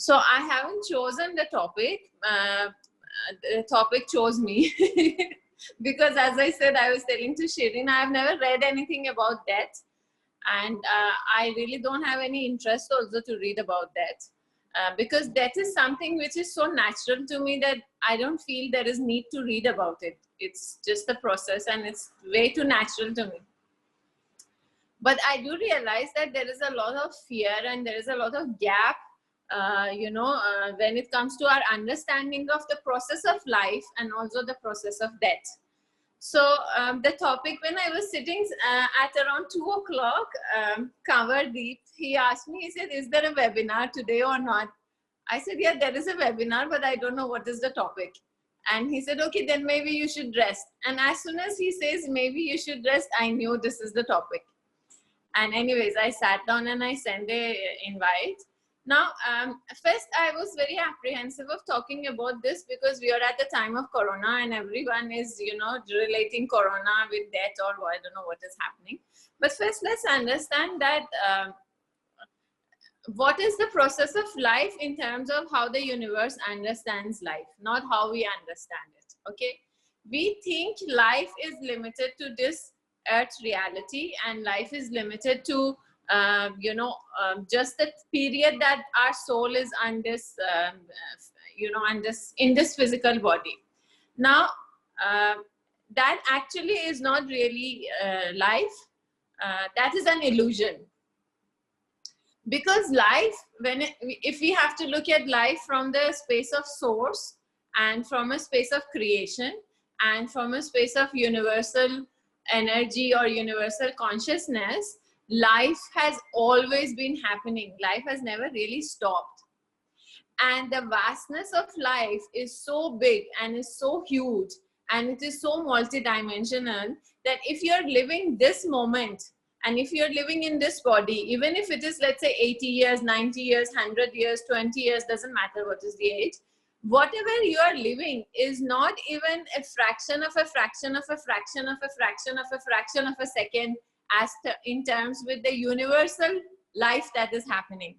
So I haven't chosen the topic. The topic chose me. Because as I said, I was telling to Shirin, I've never read anything about death. And I really don't have any interest also to read about death. Because death is something which is so natural to me that I don't feel there is need to read about it. It's just a process and it's way too natural to me. But I do realize that there is a lot of fear and there is a lot of gap, when it comes to our understanding of the process of life and also the process of death. So the topic, when I was sitting at around 2 o'clock, Kanwardeep, he asked me, he said, is there a webinar today or not? I said, yeah, there is a webinar, but I don't know what is the topic. And he said, okay, then maybe you should rest. And as soon as he says, maybe you should rest, I knew this is the topic. And anyways, I sat down and I sent an invite. Now, first, I was very apprehensive of talking about this because we are at the time of Corona and everyone is, relating Corona with death or I don't know what is happening. But first, let's understand that what is the process of life in terms of how the universe understands life, not how we understand it, okay? We think life is limited to this earth reality and life is limited to just the period that our soul is on this, in this physical body. Now, that actually is not really life. That is an illusion. Because life, if we have to look at life from the space of source and from a space of creation and from a space of universal energy or universal consciousness, life has always been happening. Life has never really stopped. And the vastness of life is so big and is so huge and it is so multidimensional that if you're living this moment and if you're living in this body, even if it is, let's say, 80 years, 90 years, 100 years, 20 years, doesn't matter what is the age, whatever you are living is not even a fraction of a fraction of a fraction of a fraction of a fraction of a second in terms with the universal life that is happening.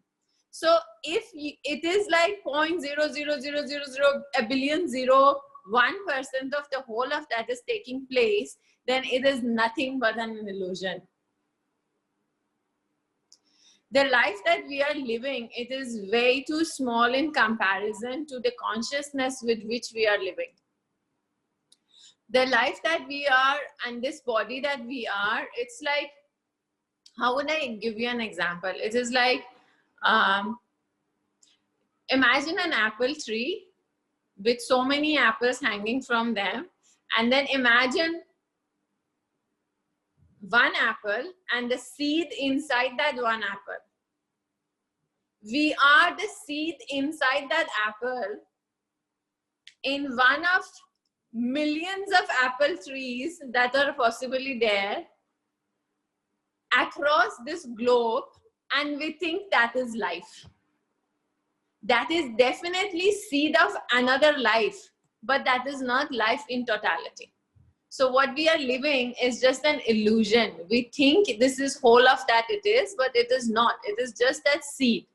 So if it is like 0.00000 a billion 1% of the whole of that is taking place, then it is nothing but an illusion. The life that we are living, it is way too small in comparison to the consciousness with which we are living. The life that we are and this body that we are, it's like, how would I give you an example? It is like, imagine an apple tree with so many apples hanging from them, and then imagine one apple and the seed inside that one apple. We are the seed inside that apple in one of millions of apple trees that are possibly there across this globe, and we think that is life. That is definitely seed of another life, but that is not life in totality. So what we are living is just an illusion. We think this is whole of that it is, but it is not. It is just that seed.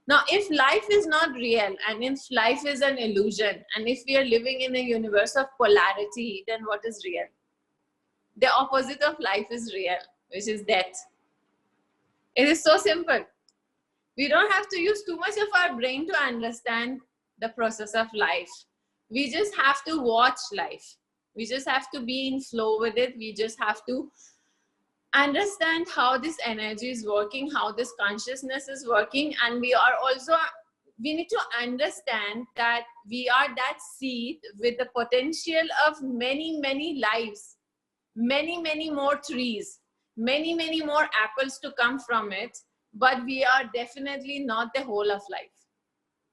Now, if life is not real and if life is an illusion and if we are living in a universe of polarity, then what is real? The opposite of life is real, which is death. It is so simple. We don't have to use too much of our brain to understand the process of life. We just have to watch life. We just have to be in flow with it. We just have to understand how this energy is working, how this consciousness is working. And we need to understand that we are that seed with the potential of many, many lives, many, many more trees, many, many more apples to come from it. But we are definitely not the whole of life.